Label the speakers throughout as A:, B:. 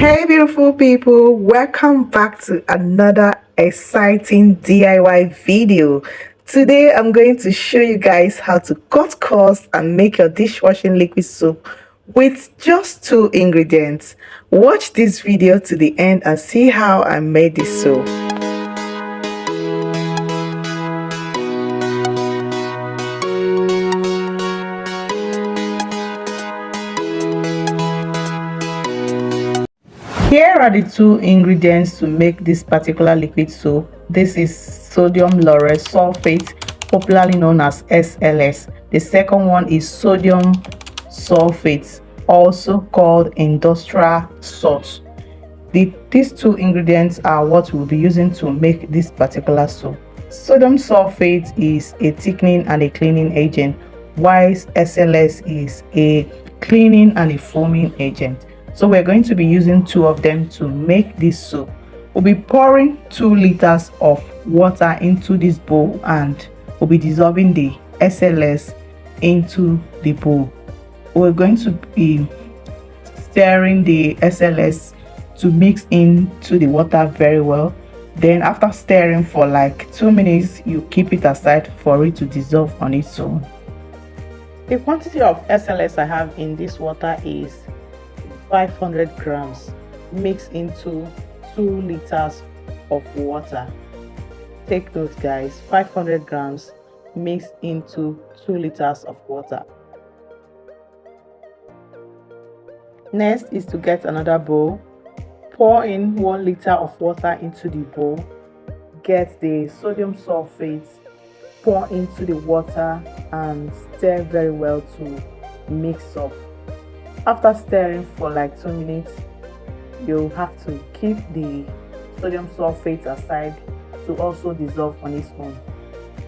A: Hey beautiful people, welcome back to another exciting DIY video. Today I'm going to show you guys how to cut costs and make your dishwashing liquid soap with just two ingredients. Watch this video to the end and see how I made this soap. Here are the two ingredients to make this particular liquid soap. This is sodium lauryl sulphate, popularly known as SLS. The second one is sodium sulphate, also called industrial salt. These two ingredients are what we'll be using to make this particular soap. Sodium sulphate is a thickening and a cleaning agent, while SLS is a cleaning and a foaming agent. So we're going to be using two of them to make this soap. We'll be pouring 2 liters of water into this bowl and we'll be dissolving the SLS into the bowl. We're going to be stirring the SLS to mix into the water very well. Then after stirring for like 2 minutes, you keep it aside for it to dissolve on its own. The quantity of SLS I have in this water is 500 grams mixed into 2 liters of water. Take note guys, 500 grams mixed into 2 liters of water. Next is to get another bowl. Pour in 1 liter of water into the bowl. Get the sodium sulphate, pour into the water and stir very well to mix up. After stirring for like 2 minutes, you'll have to keep the sodium sulphate aside to also dissolve on its own.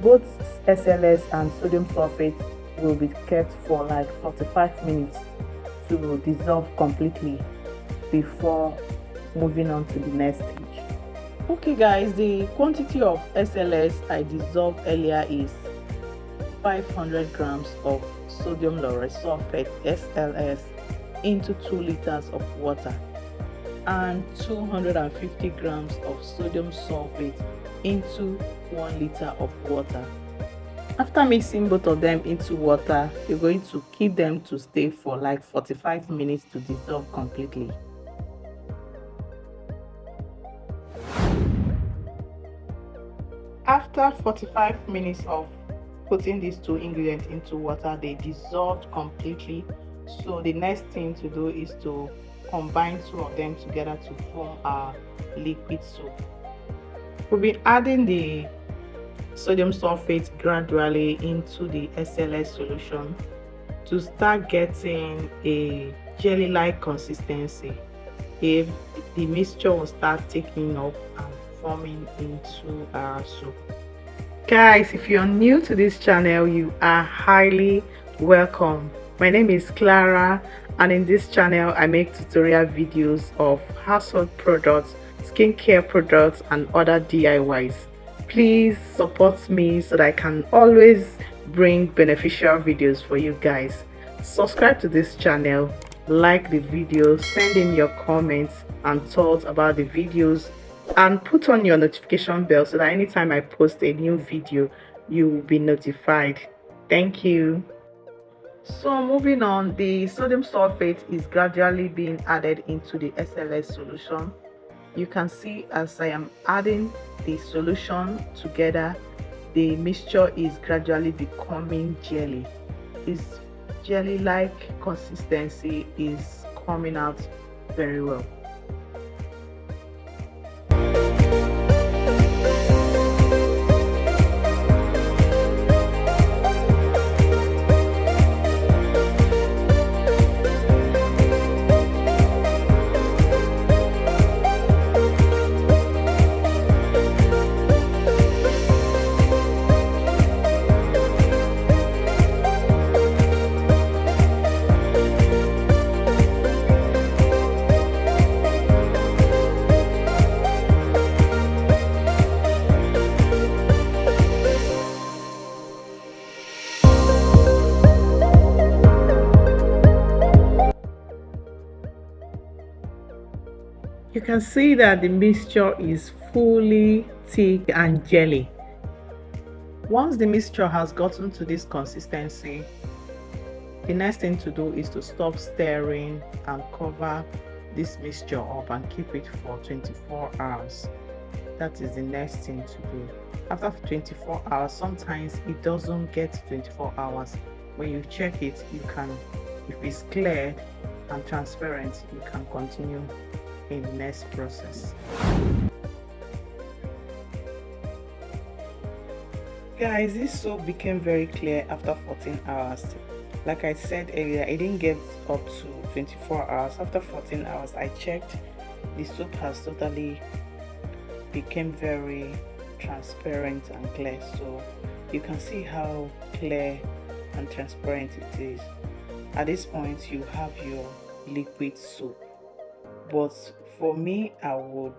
A: Both SLS and sodium sulphate will be kept for like 45 minutes to dissolve completely before moving on to the next stage. Okay guys, the quantity of SLS I dissolved earlier is 500 grams of sodium lauryl sulphate SLS into 2 liters of water and 250 grams of sodium sulphate into 1 liter of water. After mixing both of them into water, you're going to keep them to stay for like 45 minutes to dissolve completely. After 45 minutes of putting these two ingredients into water, they dissolved completely. So the next thing to do is to combine 2 of them together to form our liquid soap. We'll be adding the sodium sulphate gradually into the SLS solution to start getting a jelly-like consistency. If the mixture will start taking up and forming into our soap. Guys, if you're new to this channel, you are highly welcome. My name is Clara and in this channel I make tutorial videos of household products, skincare products and other DIYs. Please support me so that I can always bring beneficial videos for you guys. Subscribe to this channel, like the video, send in your comments and thoughts about the videos and put on your notification bell so that anytime I post a new video you will be notified. Thank you. So moving on, the sodium sulphate is gradually being added into the SLS solution. You can see as I am adding the solution together, the mixture is gradually becoming jelly. This jelly-like consistency is coming out very well. You can see that the mixture is fully thick and jelly. Once the mixture has gotten to this consistency, the next thing to do is to stop stirring and cover this mixture up and keep it for 24 hours. That is the next thing to do. After 24 hours, sometimes it doesn't get 24 hours. When you check it, you can, if it's clear and transparent, you can continue in the next process. Guys, this soap became very clear after 14 hours. Like I said earlier, it didn't get up to 24 hours. After 14 hours, I checked, the soap has totally became very transparent and clear. So you can see how clear and transparent it is. At this point, you have your liquid soap. But for me, I would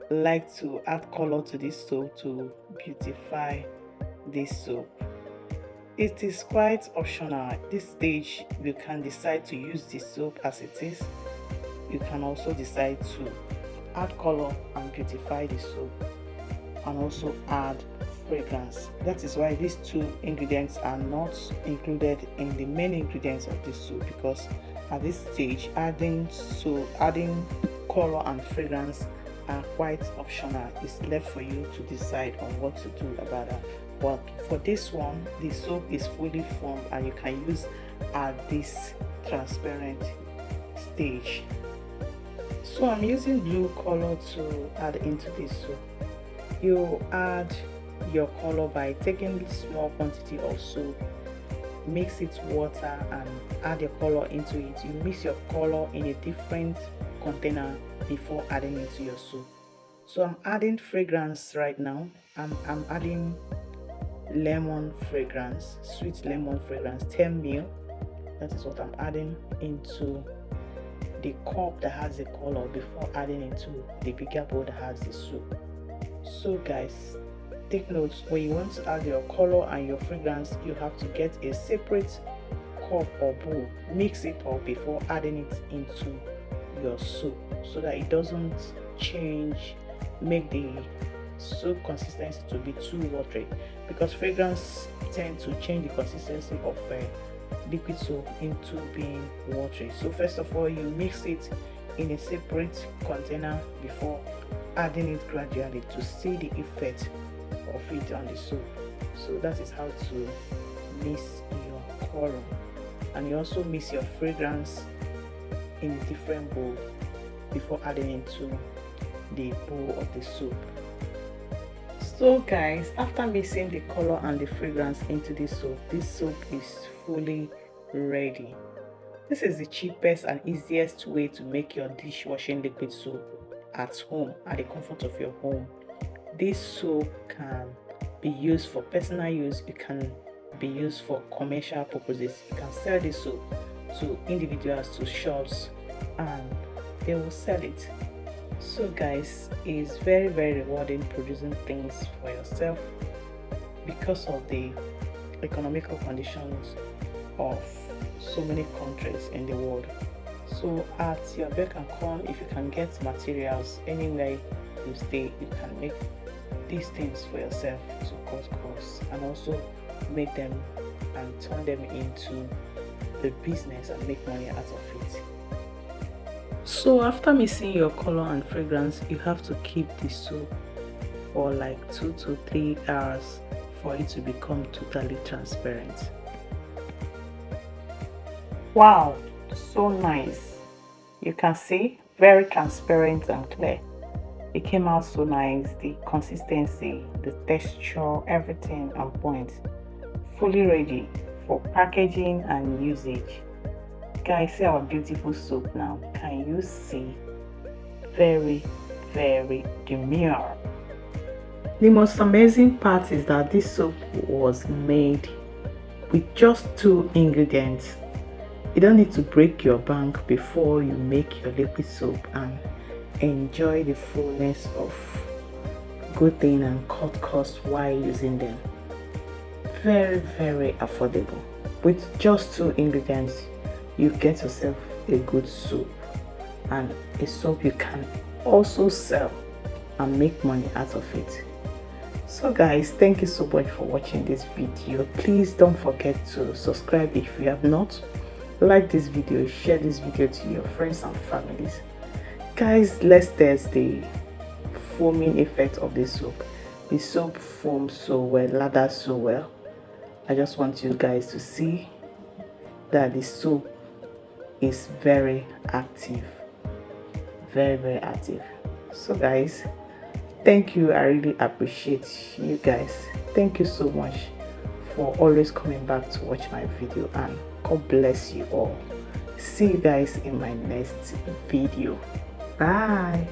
A: like to add color to this soap to beautify this soap. It is quite optional. At this stage, you can decide to use the soap as it is. You can also decide to add color and beautify the soap, and also add fragrance. That is why these two ingredients are not included in the main ingredients of this soap, because at this stage adding color and fragrance are quite optional. It's left for you to decide on what to do about that. But for this one, the soap is fully formed and you can use at this transparent stage. So I'm using blue color to add into this soap. You add your color by taking a small quantity of soap, mix it water and add your color into it. You mix your color in a different container before adding it to your soap. So I'm adding fragrance right now. I'm adding lemon fragrance, sweet lemon fragrance, 10 ml. That is what I'm adding into the cup that has the color before adding into the bigger bowl that has the soap. So guys, take notes, when you want to add your color and your fragrance, you have to get a separate cup or bowl, mix it up before adding it into your soap, so that it doesn't change, make the soap consistency to be too watery, because fragrance tend to change the consistency of liquid soap into being watery. So first of all, you mix it in a separate container before adding it gradually to see the effect of it on the soap. So that is how to mix your color, and you also mix your fragrance in a different bowl before adding into the bowl of the soap. So guys, after mixing the color and the fragrance into this soap is fully ready. This is the cheapest and easiest way to make your dishwashing liquid soap at home, at the comfort of your home. This soap can be used for personal use, it can be used for commercial purposes. You can sell this soap to individuals, to shops, and they will sell it. So guys, it's very rewarding producing things for yourself because of the economical conditions of so many countries in the world. So at your beck and call, if you can get materials anywhere you stay, you can make these things for yourself to cut costs and also make them and turn them into the business and make money out of it. So after mixing your color and fragrance, you have to keep the soap for like 2 to 3 hours for it to become totally transparent. Wow, so nice. You can see, very transparent and clear. It came out so nice. The consistency, the texture, everything on point. Fully ready for packaging and usage. Guys, see our beautiful soap now. Can you see? Very demure. The most amazing part is that this soap was made with just 2 ingredients. You don't need to break your bank before you make your liquid soap and enjoy the fullness of good thing and cut costs while using them. Very affordable. With just 2 ingredients, you get yourself a good soap. and a soap you can also sell and make money out of it. So guys, thank you so much for watching this video. Please don't forget to subscribe if you have not. Like this video, share this video to your friends and families. Guys, let's test the foaming effect of the soap. The soap foams so well, lathers so well. I just want you guys to see that the soap is very active, very active. So guys, thank you. I really appreciate you guys. Thank you so much for always coming back to watch my video, and God bless you all. See you guys in my next video. Bye.